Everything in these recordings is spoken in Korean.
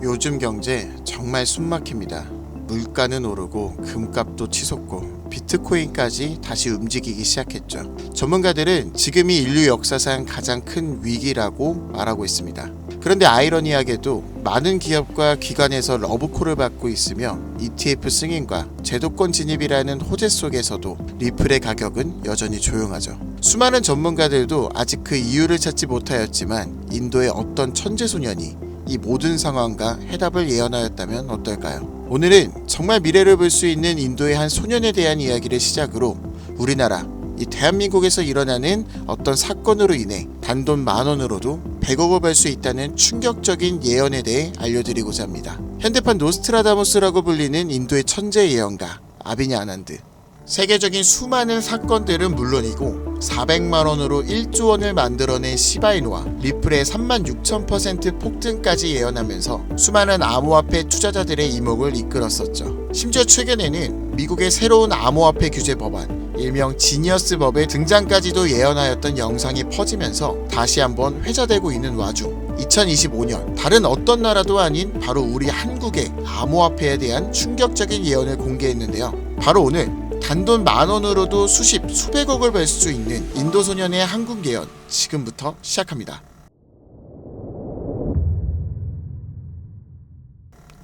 요즘 경제 정말 숨막힙니다. 물가는 오르고 금값도 치솟고 비트코인까지 다시 움직이기 시작했죠. 전문가들은 지금이 인류 역사상 가장 큰 위기라고 말하고 있습니다. 그런데 아이러니하게도 많은 기업과 기관에서 러브콜을 받고 있으며 ETF 승인과 제도권 진입이라는 호재 속에서도 리플의 가격은 여전히 조용하죠. 수많은 전문가들도 아직 그 이유를 찾지 못하였지만 인도의 어떤 천재소년이 이 모든 상황과 해답을 예언하였다면 어떨까요? 오늘은 정말 미래를 볼 수 있는 인도의 한 소년에 대한 이야기를 시작으로 우리나라, 이 대한민국에서 일어나는 어떤 사건으로 인해 단돈 10,000원으로도 100억을 벌 수 있다는 충격적인 예언에 대해 알려드리고자 합니다. 현대판 노스트라다무스라고 불리는 인도의 천재 예언가 아비냐 아난드. 세계적인 수많은 사건들은 물론이고 400만원으로 1조 원을 만들어낸 시바이누와 리플의 36,000% 폭등까지 예언하면서 수많은 암호화폐 투자자들의 이목을 이끌었었죠. 심지어 최근에는 미국의 새로운 암호화폐 규제 법안, 일명 지니어스 법의 등장까지도 예언하였던 영상이 퍼지면서 다시 한번 회자되고 있는 와중 2025년 다른 어떤 나라도 아닌 바로 우리 한국의 암호화폐에 대한 충격적인 예언을 공개했는데요. 바로 오늘 단돈 10,000원으로도 수백억을 벌 수 있는 인도 소년의 한국 예언 지금부터 시작합니다.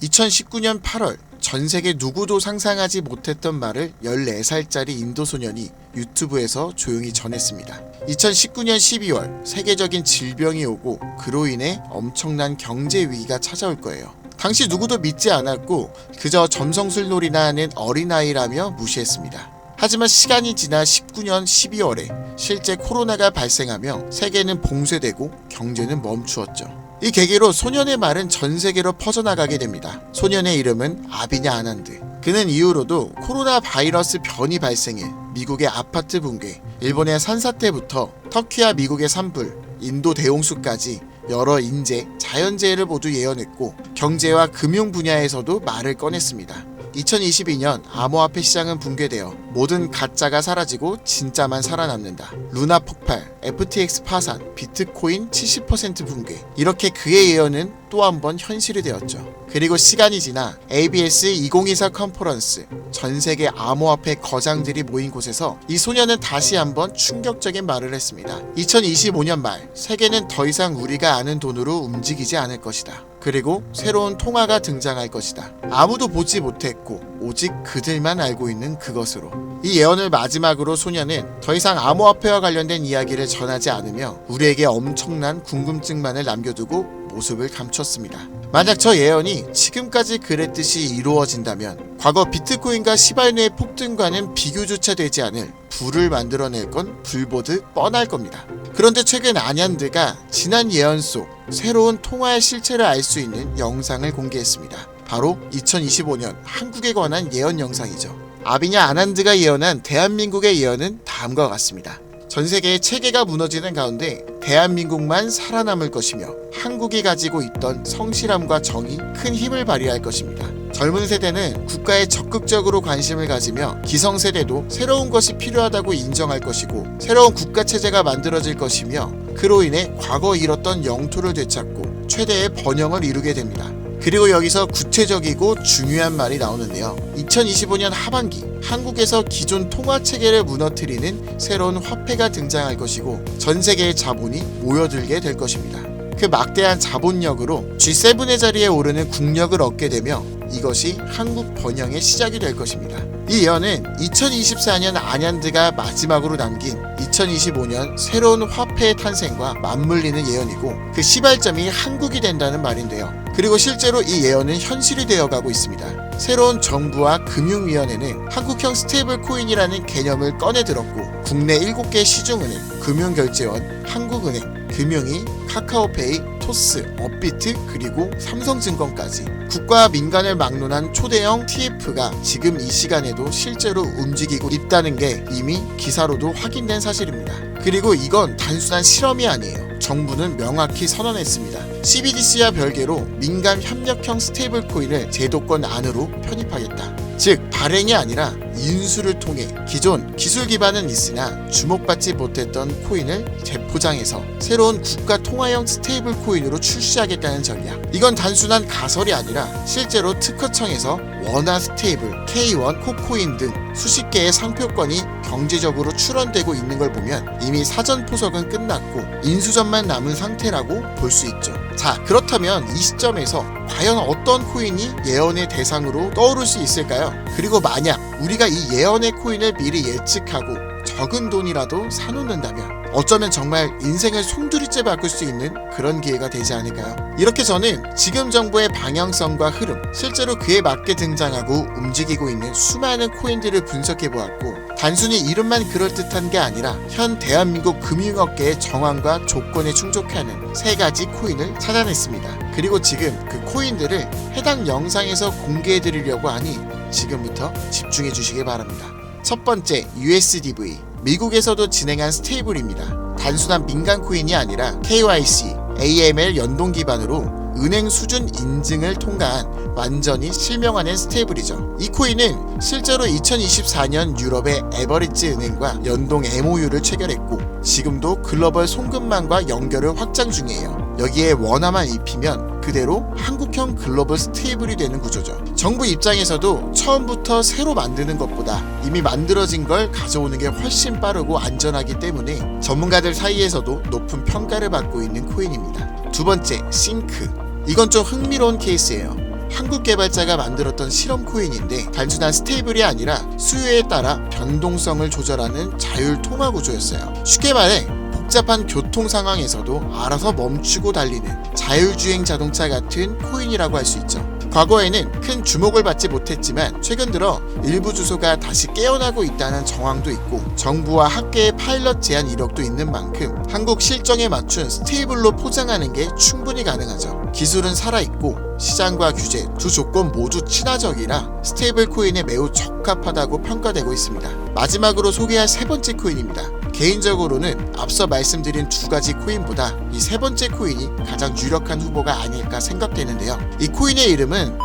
2019년 8월 전세계 누구도 상상하지 못했던 말을 14살짜리 인도 소년이 유튜브에서 조용히 전했습니다. 2019년 12월 세계적인 질병이 오고 그로 인해 엄청난 경제 위기가 찾아올 거예요. 당시 누구도 믿지 않았고 그저 점성술놀이나 하는 어린아이라며 무시했습니다. 하지만 시간이 지나 19년 12월에 실제 코로나가 발생하며 세계는 봉쇄되고 경제는 멈추었죠. 이 계기로 소년의 말은 전 세계로 퍼져나가게 됩니다. 소년의 이름은 아비냐 아난드. 그는 이후로도 코로나 바이러스 변이 발생해 미국의 아파트 붕괴, 일본의 산사태부터 터키와 미국의 산불, 인도 대홍수까지 여러 인재, 자연재해를 모두 예언했고 경제와 금융 분야에서도 말을 꺼냈습니다. 2022년 암호화폐 시장은 붕괴되어 모든 가짜가 사라지고 진짜만 살아남는다. 루나 폭발, FTX 파산, 비트코인 70% 붕괴. 이렇게 그의 예언은 또 한 번 현실이 되었죠. 그리고 시간이 지나 ABS 2024 컨퍼런스, 전 세계 암호화폐 거장들이 모인 곳에서 이 소년은 다시 한번 충격적인 말을 했습니다. 2025년 말 세계는 더 이상 우리가 아는 돈으로 움직이지 않을 것이다. 그리고 새로운 통화가 등장할 것이다. 아무도 보지 못했고 오직 그들만 알고 있는 그것으로. 이 예언을 마지막으로 소년은 더 이상 암호화폐와 관련된 이야기를 전하지 않으며 우리에게 엄청난 궁금증만을 남겨두고 모습을 감췄습니다. 만약 저 예언이 지금까지 그랬듯이 이루어진다면 과거 비트코인과 시바이누의 폭등과는 비교조차 되지 않을 부를 만들어낼 건 불보듯 뻔할 겁니다. 그런데 최근 아난드가 지난 예언 속 새로운 통화의 실체를 알 수 있는 영상을 공개했습니다. 바로 2025년 한국에 관한 예언 영상이죠. 아비냐 아난드가 예언한 대한민국의 예언은 다음과 같습니다. 전 세계의 체계가 무너지는 가운데 대한민국만 살아남을 것이며 한국이 가지고 있던 성실함과 정이 큰 힘을 발휘할 것입니다. 젊은 세대는 국가에 적극적으로 관심을 가지며 기성세대도 새로운 것이 필요하다고 인정할 것이고 새로운 국가체제가 만들어질 것이며 그로 인해 과거 잃었던 영토를 되찾고 최대의 번영을 이루게 됩니다. 그리고 여기서 구체적이고 중요한 말이 나오는데요. 2025년 하반기 한국에서 기존 통화체계를 무너뜨리는 새로운 화폐가 등장할 것이고 전 세계의 자본이 모여들게 될 것입니다. 그 막대한 자본력으로 G7의 자리에 오르는 국력을 얻게 되며 이것이 한국 번영의 시작이 될 것입니다. 이 예언은 2024년 아난드가 마지막으로 남긴 2025년 새로운 화폐의 탄생과 맞물리는 예언이고 그 시발점이 한국이 된다는 말인데요. 그리고 실제로 이 예언은 현실이 되어가고 있습니다. 새로운 정부와 금융위원회는 한국형 스테이블 코인이라는 개념을 꺼내 들었고 국내 7개 시중은행, 금융결제원, 한국은행, 금융위, 카카오페이, 토스, 업비트 그리고 삼성증권까지 국가와 민간을 막론한 초대형 TF가 지금 이 시간에도 실제로 움직이고 있다는 게 이미 기사로도 확인된 사실입니다. 그리고 이건 단순한 실험이 아니에요. 정부는 명확히 선언했습니다. CBDC와 별개로 민간 협력형 스테이블 코인을 제도권 안으로 편입하겠다. 즉 발행이 아니라 인수를 통해 기존 기술 기반은 있으나 주목받지 못했던 코인을 재포장해서 새로운 국가 통화형 스테이블 코인으로 출시하겠다는 전략. 이건 단순한 가설이 아니라 실제로 특허청에서 원화 스테이블, K1, 코코인 등 수십 개의 상표권이 경제적으로 출원되고 있는 걸 보면 이미 사전 포석은 끝났고 인수전만 남은 상태라고 볼 수 있죠. 자, 그렇다면 이 시점에서 과연 어떤 코인이 예언의 대상으로 떠오를 수 있을까요? 그리고 만약 우리가 이 예언의 코인을 미리 예측하고 적은 돈이라도 사놓는다면 어쩌면 정말 인생을 송두리째 바꿀 수 있는 그런 기회가 되지 않을까요? 이렇게 저는 지금 정부의 방향성과 흐름, 실제로 그에 맞게 등장하고 움직이고 있는 수많은 코인들을 분석해보았고 단순히 이름만 그럴듯한 게 아니라 현 대한민국 금융업계의 정황과 조건에 충족하는 3가지 코인을 찾아냈습니다. 그리고 지금 그 코인들을 해당 영상에서 공개해드리려고 하니 지금부터 집중해 주시기 바랍니다. 첫 번째, USDV. 미국에서도 진행한 스테이블입니다. 단순한 민간 코인이 아니라 KYC, AML 연동 기반으로 은행 수준 인증을 통과한 완전히 실명화된 스테이블이죠. 이 코인은 실제로 2024년 유럽의 에버리지 은행과 연동 MOU를 체결했고 지금도 글로벌 송금망과 연결을 확장 중이에요. 여기에 원화만 입히면 그대로 한국형 글로벌 스테이블이 되는 구조죠. 정부 입장에서도 처음부터 새로 만드는 것보다 이미 만들어진 걸 가져오는 게 훨씬 빠르고 안전하기 때문에 전문가들 사이에서도 높은 평가를 받고 있는 코인입니다. 두 번째, 싱크. 이건 좀 흥미로운 케이스예요. 한국 개발자가 만들었던 실험 코인인데 단순한 스테이블이 아니라 수요에 따라 변동성을 조절하는 자율 통화 구조였어요. 쉽게 말해 복잡한 교통 상황에서도 알아서 멈추고 달리는 자율주행 자동차 같은 코인이라고 할 수 있죠. 과거에는 큰 주목을 받지 못했지만 최근 들어 일부 주소가 다시 깨어나고 있다는 정황도 있고 정부와 학계의 파일럿 제안 이력도 있는 만큼 한국 실정에 맞춘 스테이블로 포장하는 게 충분히 가능하죠. 기술은 살아있고 시장과 규제 두 조건 모두 친화적이라 스테이블 코인에 매우 적합하다고 평가되고 있습니다. 마지막으로 소개할 3번째 코인입니다. 개인적으로는 앞서 말씀드린 2가지 코인보다 이 3번째 코인이 가장 유력한 후보가 아닐까 생각되는데요. 이 코인의 이름은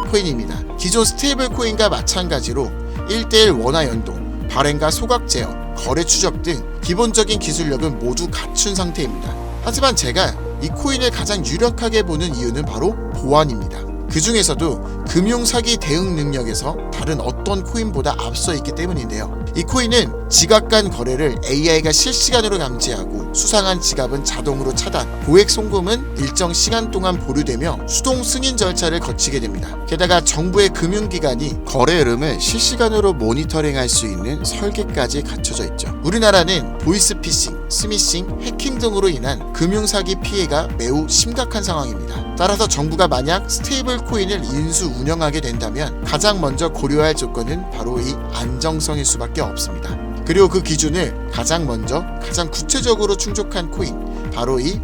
코인입니다. 기존 스테이블 코인과 마찬가지로 1:1 원화 연동, 발행과 소각 제어, 거래 추적 등 기본적인 기술력은 모두 갖춘 상태입니다. 하지만 제가 이 코인을 가장 유력하게 보는 이유는 바로 보안입니다. 그 중에서도 금융사기 대응 능력에서 다른 어떤 코인보다 앞서 있기 때문인데요. 이 코인은 지갑 간 거래를 AI가 실시간으로 감지하고 수상한 지갑은 자동으로 차단, 고액 송금은 일정 시간 동안 보류되며 수동 승인 절차를 거치게 됩니다. 게다가 정부의 금융기관이 거래 흐름을 실시간으로 모니터링할 수 있는 설계까지 갖춰져 있죠. 우리나라는 보이스피싱, 스미싱, 해킹 등으로 인한 금융사기 피해가 매우 심각한 상황입니다. 따라서 정부가 만약 스테이블 코인을 인수 운영하게 된다면 가장 먼저 고려할 조건은 바로 이 안정성일 수밖에 없습니다. 그리고 그 기준을 가장 먼저 가장 구체적으로 충족한 코인, 바로 이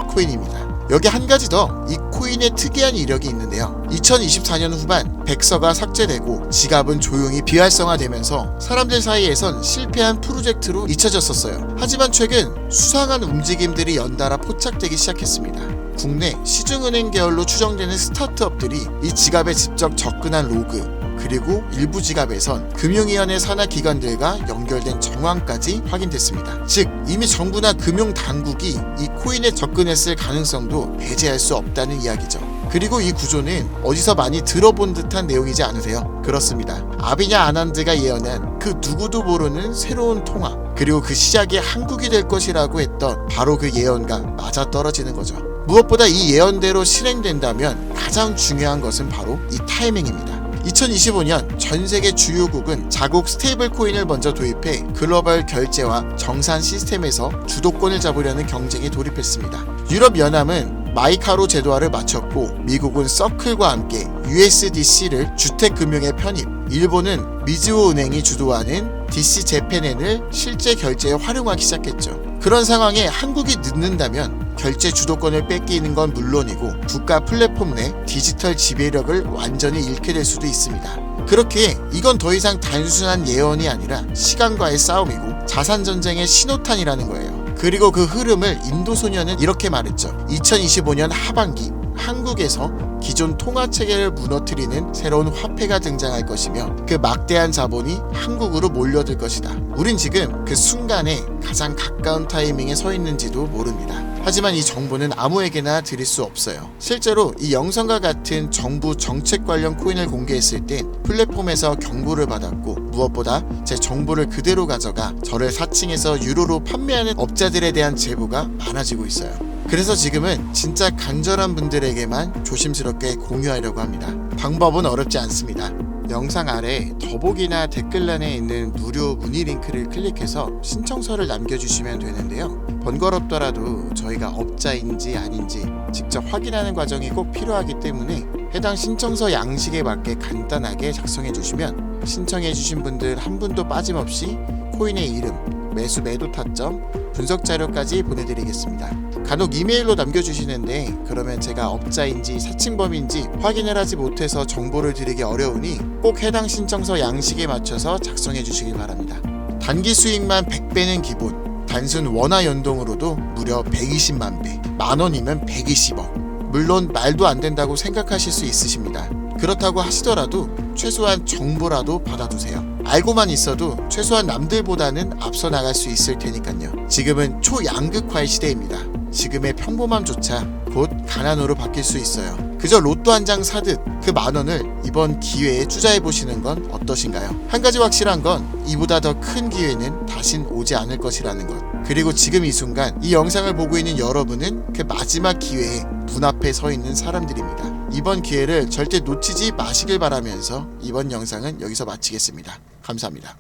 코인입니다. 여기 한 가지 더 이 코인의 특이한 이력이 있는데요. 2024년 후반 백서가 삭제되고 지갑은 조용히 비활성화되면서 사람들 사이에선 실패한 프로젝트로 잊혀졌었어요. 하지만 최근 수상한 움직임들이 연달아 포착되기 시작했습니다. 국내 시중은행 계열로 추정되는 스타트업들이 이 지갑에 직접 접근한 로그, 그리고 일부 지갑에선 금융위원회 산하 기관들과 연결된 정황까지 확인됐습니다. 즉 이미 정부나 금융당국이 이 코인에 접근했을 가능성도 배제할 수 없다는 이야기죠. 그리고 이 구조는 어디서 많이 들어본 듯한 내용이지 않으세요? 그렇습니다. 아비냐 아난드가 예언한 그 누구도 모르는 새로운 통화, 그리고 그 시작이 한국이 될 것이라고 했던 바로 그 예언과 맞아떨어지는 거죠. 무엇보다 이 예언대로 실행된다면 가장 중요한 것은 바로 이 타이밍입니다. 2025년 전 세계 주요국은 자국 스테이블 코인을 먼저 도입해 글로벌 결제와 정산 시스템에서 주도권을 잡으려는 경쟁에 돌입했습니다. 유럽연합은 마이카로 제도화를 마쳤고 미국은 서클과 함께 USDC를 주택금융에 편입, 일본은 미즈호 은행이 주도하는 DC 재팬엔을 실제 결제에 활용하기 시작했죠. 그런 상황에 한국이 늦는다면 결제 주도권을 뺏기는 건 물론이고 국가 플랫폼 내 디지털 지배력을 완전히 잃게 될 수도 있습니다. 그렇기에 이건 더 이상 단순한 예언이 아니라 시간과의 싸움이고 자산전쟁의 신호탄이라는 거예요. 그리고 그 흐름을 인도소년은 이렇게 말했죠. 2025년 하반기 한국에서 기존 통화 체계를 무너뜨리는 새로운 화폐가 등장할 것이며 그 막대한 자본이 한국으로 몰려들 것이다. 우린 지금 그 순간에 가장 가까운 타이밍에 서 있는지도 모릅니다. 하지만 이 정보는 아무에게나 드릴 수 없어요. 실제로 이 영상과 같은 정부 정책 관련 코인을 공개했을 땐 플랫폼에서 경고를 받았고, 무엇보다 제 정보를 그대로 가져가 저를 사칭해서 유로로 판매하는 업자들에 대한 제보가 많아지고 있어요. 그래서 지금은 진짜 간절한 분들에게만 조심스럽게 공유하려고 합니다. 방법은 어렵지 않습니다. 영상 아래 더보기나 댓글란에 있는 무료 문의 링크를 클릭해서 신청서를 남겨주시면 되는데요. 번거롭더라도 저희가 업자인지 아닌지 직접 확인하는 과정이 꼭 필요하기 때문에 해당 신청서 양식에 맞게 간단하게 작성해 주시면 신청해 주신 분들 한 분도 빠짐없이 코인의 이름, 매수 매도 타점, 분석 자료까지 보내드리겠습니다. 간혹 이메일로 남겨주시는데 그러면 제가 업자인지 사칭범인지 확인을 하지 못해서 정보를 드리기 어려우니 꼭 해당 신청서 양식에 맞춰서 작성해 주시기 바랍니다. 단기 수익만 100배는 기본, 단순 원화 연동으로도 무려 120만 배, 만원이면 120억. 물론 말도 안 된다고 생각하실 수 있으십니다. 그렇다고 하시더라도 최소한 정보라도 받아두세요. 알고만 있어도 최소한 남들보다는 앞서 나갈 수 있을 테니까요. 지금은 초양극화의 시대입니다. 지금의 평범함조차 곧 가난으로 바뀔 수 있어요. 그저 로또 한 장 사듯 그 만원을 이번 기회에 투자해보시는 건 어떠신가요? 한 가지 확실한 건 이보다 더 큰 기회는 다신 오지 않을 것이라는 것. 그리고 지금 이 순간 이 영상을 보고 있는 여러분은 그 마지막 기회에 문 앞에 서 있는 사람들입니다. 이번 기회를 절대 놓치지 마시길 바라면서 이번 영상은 여기서 마치겠습니다. 감사합니다.